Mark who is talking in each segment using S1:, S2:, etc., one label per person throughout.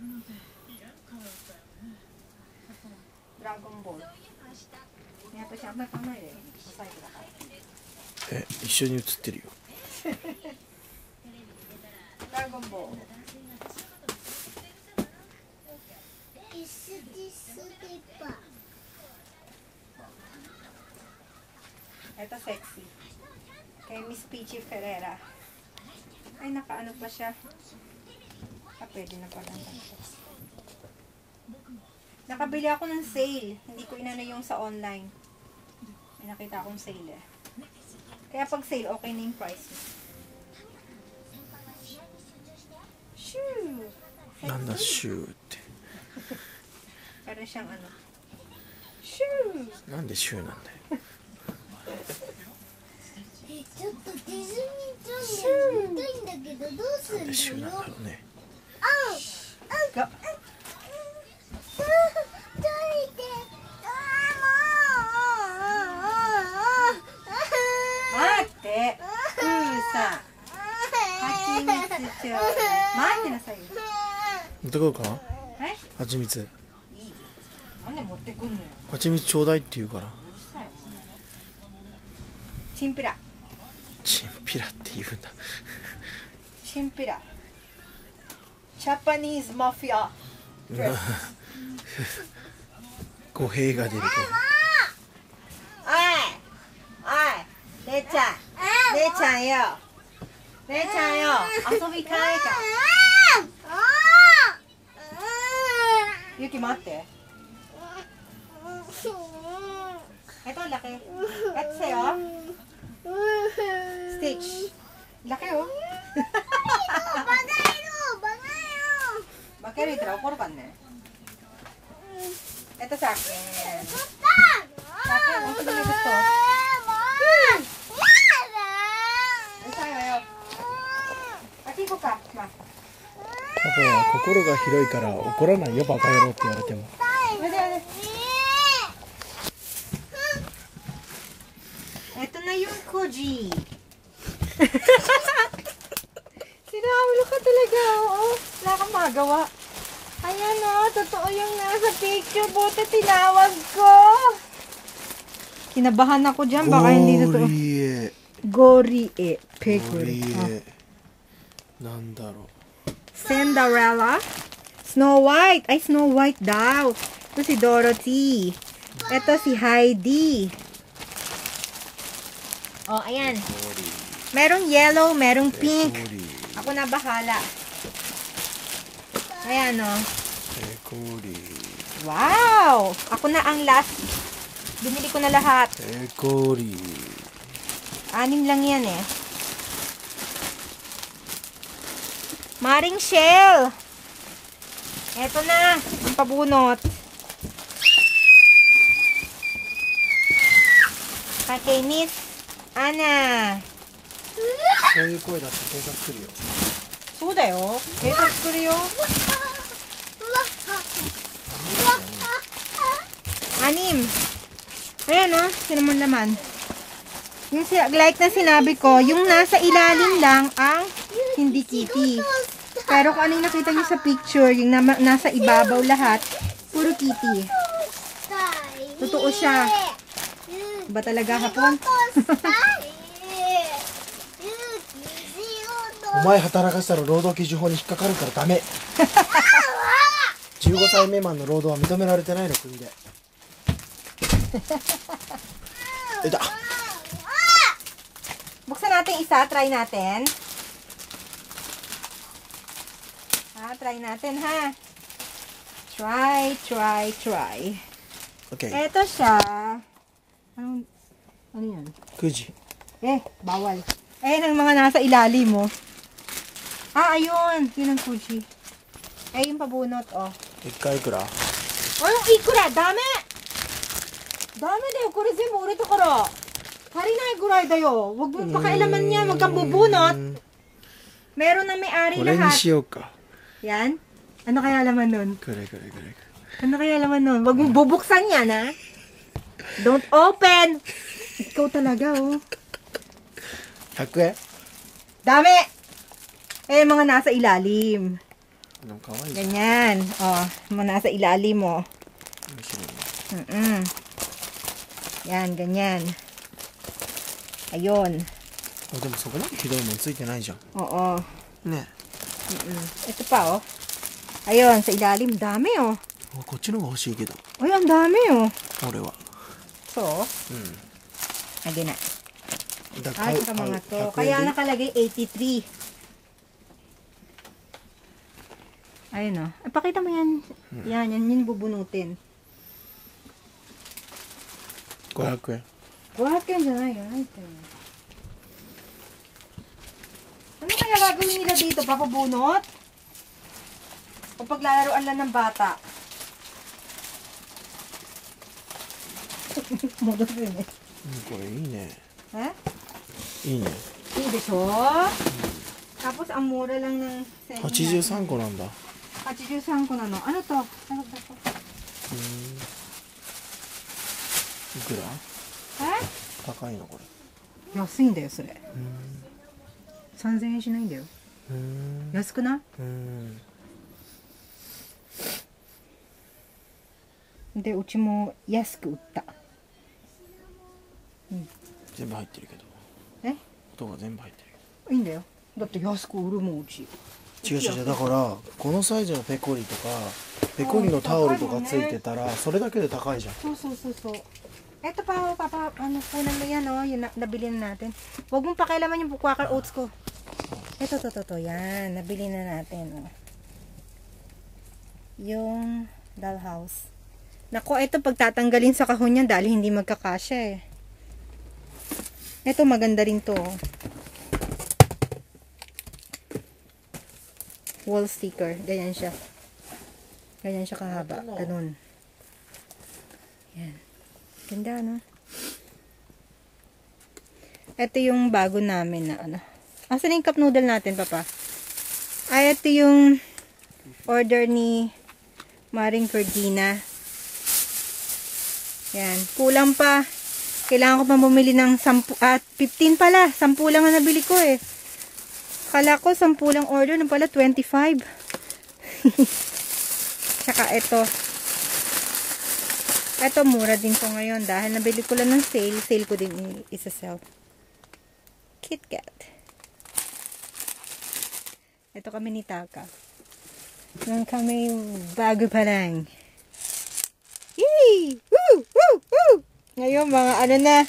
S1: ドラゴンボール。私あんまり考えないで。最後だから。
S2: 一緒に写ってるよ。
S1: ドラゴンボール。Ito sexy. Kay Miss Peachy Ferreira. Ay, nakaano pa siya. Pwede na pala. Nakabili ako ng sale. Hindi ko inano yung sa online. May nakita akong sale eh. Kaya pag sale, okay na yung price. Shoo!
S2: Nanda shoo って。
S1: Parang siyang ano. Shoo!
S2: なんでシューなんだよ。
S3: ちょっとディズニーチャンネル見たいんだけどどうするの？
S2: なんでシューなんだろうね。
S1: Go! 待って。プーさん。蜂蜜ちょうだい。待ってなさいよ。
S2: 持ってこようかな。
S1: はい。
S2: 蜂蜜。
S1: いい。なんで持ってくんのよ。
S2: 蜂蜜ちょうだいって言うから。
S1: チンピラ。
S2: チンピラって言うんだ。
S1: チンピラ。ジャパニーズマフィア。
S2: 語弊が出ると。
S1: おい、姉ちゃん、姉ちゃんよ、姉ちゃんよ、遊び行かないか。ゆき待って。Ito laki. Ito sa'yo. Stitch. Laki oh. Bakit ito raw? Puro kan eh. Ito sa akin. Sa akin, ang sino may gusto? Ito sa'yo. Ati ko ka, ma.
S2: パパは心が広いから怒らないよバカ野郎って言われても。
S1: Ito na yung Koji. Sinaulo ka talaga, oo. Wala kang magawa. Ayan o, totoo yung nasa picture. Buti tinawag ko. Kinabahan ako dyan. Baka hindi totoo. Gorie. Gorie.
S2: Nandaro.
S1: Cinderella. Snow White. Ay, Snow White daw. Ito si Dorothy. Ito si Heidi. Oh, ayan. Merong yellow, merong pink. Ako na bahala. Ayan, oh. Wow! Ako na ang last. Binili ko na lahat. 6 lang yan eh. Maring shell. Eto na. Ang pabunot. Kay Miss Anna.
S2: そういう声だって警察来るよ。
S1: そうだよ。警察来るよ。Anim. Ayan o. Sino mo naman? Yung like na sinabi ko, yung nasa ilalim lang ang hindi kitty. Pero kung ano yung nakita nyo sa picture, yung nasa ibabaw lahat, puro kitty. Totoo siya. Ba talaga hapon?
S2: お前働かせたら労働基準法に引っかかるからダメ。15歳未満の労働は認められてないの国で。Ito.
S1: Buksan natin isa, try natin. Try natin ha. Try.
S2: Okay.
S1: Ito siya. Ano yan?
S2: Kuji.
S1: Bawal. Ayan ang mga nasa ilalim mo. Ayun. Yun ang kuji. Yung pabunot, oh.
S2: 1回いくら?
S1: Yung ikura, dami! Dami dayo. Kore zenbu ure tokoro. Tarinai gurai dayo. Wag mo pakailaman niya. Wag kang bubunot. Meron na may-ari lahat.
S2: これにしようか.
S1: Yan? Ano kaya laman nun?
S2: Kore.
S1: Ano kaya laman nun? Wag mong bubuksan yan, ha? Don't open! Ikaw talaga, oh.
S2: 100 円?
S1: Dami! Mga nasa ilalim.
S2: でも可愛い。
S1: Ganyan. Oh, muna sa ilalim mo.
S2: 面白いね。
S1: Yan, ganyan. Ayun.
S2: あ、でもそこまでひどいもんついてないじゃん。
S1: Oo.
S2: ね。
S1: Ito pa, oh. Ayun, sa ilalim. Dami, oh.
S2: あ、こっちの方が欲しいけど、
S1: Ay, ang dami, oh.
S2: 俺は。
S1: So,
S2: う
S1: lagyan na.
S2: ん。だ
S1: Ay, sa mga to.
S2: 100
S1: Kaya
S2: 円でいい。
S1: nakalagay 83. Ayun, oh. Pakita mo yan. Yan yun bubunutin.
S2: 500円。
S1: 500 yan dyan, ay. Ano kaya gagawin nila dito? Papabunot? O paglalaroan lang ng bata? Modot rin eh.
S2: これいいね。
S1: Ha?
S2: いいね。
S1: Hindi deso? Tapos ang mura lang ng
S2: 83個なんだ。
S1: 83 ko na no. Ano to? Ano ba to?
S2: いくら？
S1: Ha?
S2: 高いのこれ。
S1: 安いんだよそれ。3000円しないんだよ。安くない？でうちも安く売った。
S2: 全部入ってるけど。
S1: え？
S2: 音が全部入ってる。
S1: いいんだよ。だって安く売るもんうち。
S2: 違う違う、だからこのサイズのペコリとかペコリのタオルとかついてたらそれだけで高いじゃん。
S1: そうそうそうそう。Eto pa, papa, ano, kunan mo yan, oh, yung nabili na natin. Huwag mong pakialaman yung Quaker Oats ko. Ito, to, yan, nabili na natin, oh. Yung dollhouse. Nako, ito pagtatanggalin sa kahon yan dahil hindi magkakasya, eh. Ito, maganda rin to, oh. Wall sticker, ganyan siya. Ganyan siya kahaba, ganun. Yan. Ganda, no? Ito yung bago namin na ano. Asan yung cup noodle natin, papa? Ay, ito yung order ni Maring Ferdina. Yan. Kulang pa. Kailangan ko pa bumili ng 10, 15 pala. 10 lang ang nabili ko eh. Kala ko 10 lang order. Nang pala 25. Tsaka ito. Ito, mura din ko ngayon dahil nabili ko lang ng sale. Sale ko din isa-sell. KitKat. Ito kami ni Taka. Nang kami bago pa lang. Yee! Woo! Woo! Woo! Ngayon, mga ano na.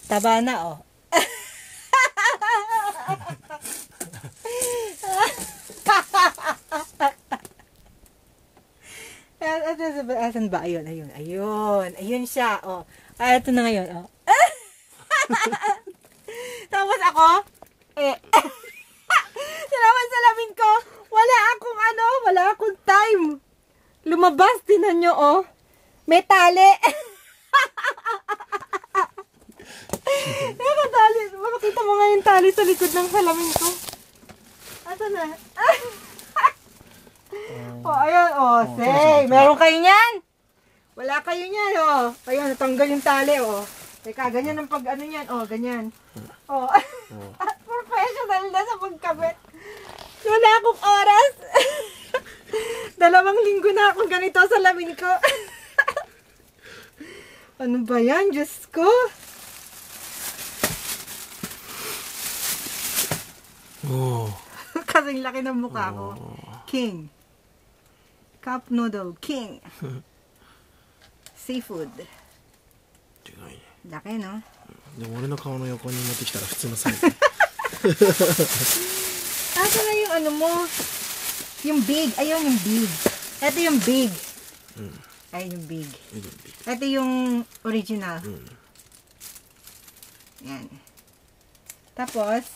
S1: Taba na, oh. Asan ba? Ayun. Ayun siya, oh. Ay, ito na ngayon, oh. Tapos ako, salamin ko, wala akong time. Lumabas, tinan nyo, oh. May tali. Nakatali. Makakita mo nga yung tali sa likod ng salamin ko. Asan na? Oh, ayun, oh, say, meron kayo niyan? Wala kayo niyan, oh. Ayun, natanggal yung tali, oh. Teka, ganyan ang pag, ano yan, oh, ganyan. Oh, professional na sa pagkabit. Wala akong oras. 2 linggo na akong ganito sa lamin ko. Ano ba yan, Diyos ko?
S2: Oh.
S1: Kasing laki ng mukha ko. King. Cup noodle king. Seafood.
S2: でかいね。
S1: Laki, no?
S2: でも俺の顔の横に持ってきたら普通のサイズ。
S1: Asa na yung ano mo? Yung big. Ayun yung big. Ito yung big. Ayun yung big. Ito yung original. Yan. Tapos,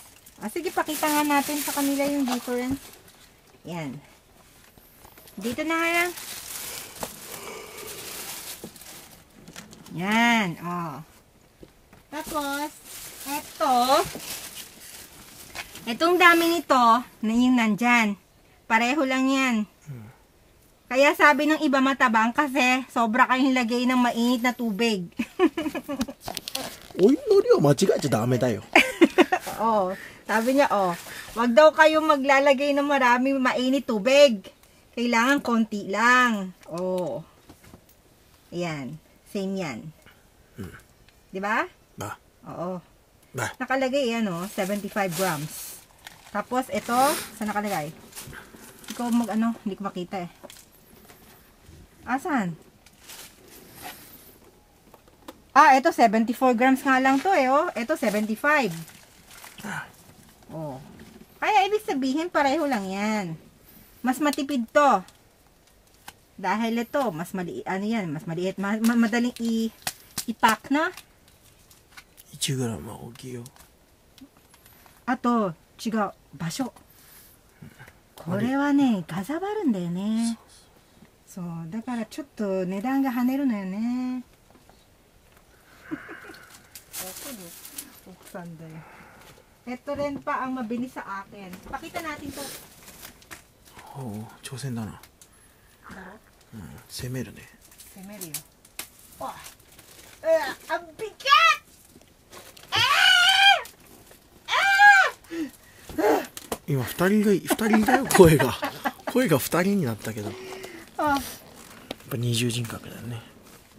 S1: sige, pakita nga natin sa kanila yung difference. Yan. Dito na nga lang. Yan. Oh. Tapos, etong dami nito, na yung nandyan. Pareho lang yan. Kaya sabi ng iba matabang kasi sobra kayong lagay ng mainit na tubig.
S2: お湯の量間違えちゃダメだよ。
S1: Oo. Sabi niya, oh, wag daw kayo maglalagay ng maraming mainit tubig. Kailangan konti lang. Oh. Ayan. Same yan. Di ba?
S2: Ba.
S1: Oo.
S2: Ba.
S1: Nakalagay yan, oh, 75 grams. Tapos, ito, saan nakalagay? Ikaw mag-ano, hindi ko makita eh. Asan? Ah, ito 74 grams nga lang to eh, oh. Ito 75. Oh. Kaya ibig sabihin pareho lang 'yan. Mas matipid to. Dahil ito, mas maliit, ano 'yan, mas maliit, madaling i-pack na.
S2: 1グラムは大きいよ。
S1: あと、違う、場所。これはね、かさばるんだよね。そう、だからちょっと値段が跳ねるのよね。Buksan din. Ito rin pa ang mabili sa akin. Pakita natin to.
S2: おお、挑戦だな。攻めるね。
S1: 攻めるよ。ang bigat!
S2: 今二人だよ、声が2人になったけど、やっぱ二重人格だよね。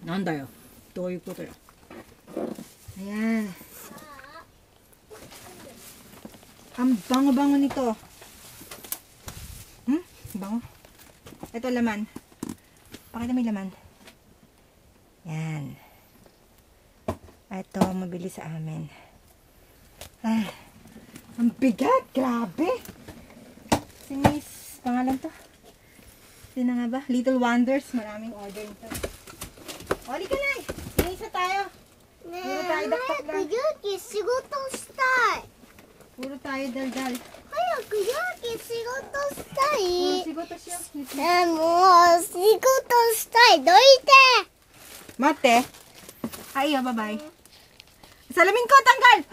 S1: なんだよ。どういうことよ。Ayan. Ang bango-bango nito. Bango. Ito laman. Pakita mo yung laman. Yan. Ito, mabili sa amin. Ay, ang bigat. Grabe. Si Miss, pangalan to? Sino nga ba? Little Wonders. Maraming order nito. Oli ka na eh. Isa tayo.
S3: ねえ、
S1: Puro tayo daktak
S3: 早
S1: lang.
S3: く勇気仕事したい。
S1: Puro tayo daldal.
S3: 早く勇気仕事した
S1: Puro
S3: い。
S1: sigoto siya.
S3: もう仕事したい。どいて。
S1: Mate. Ay, bye-bye. Salamin ko, tanggal!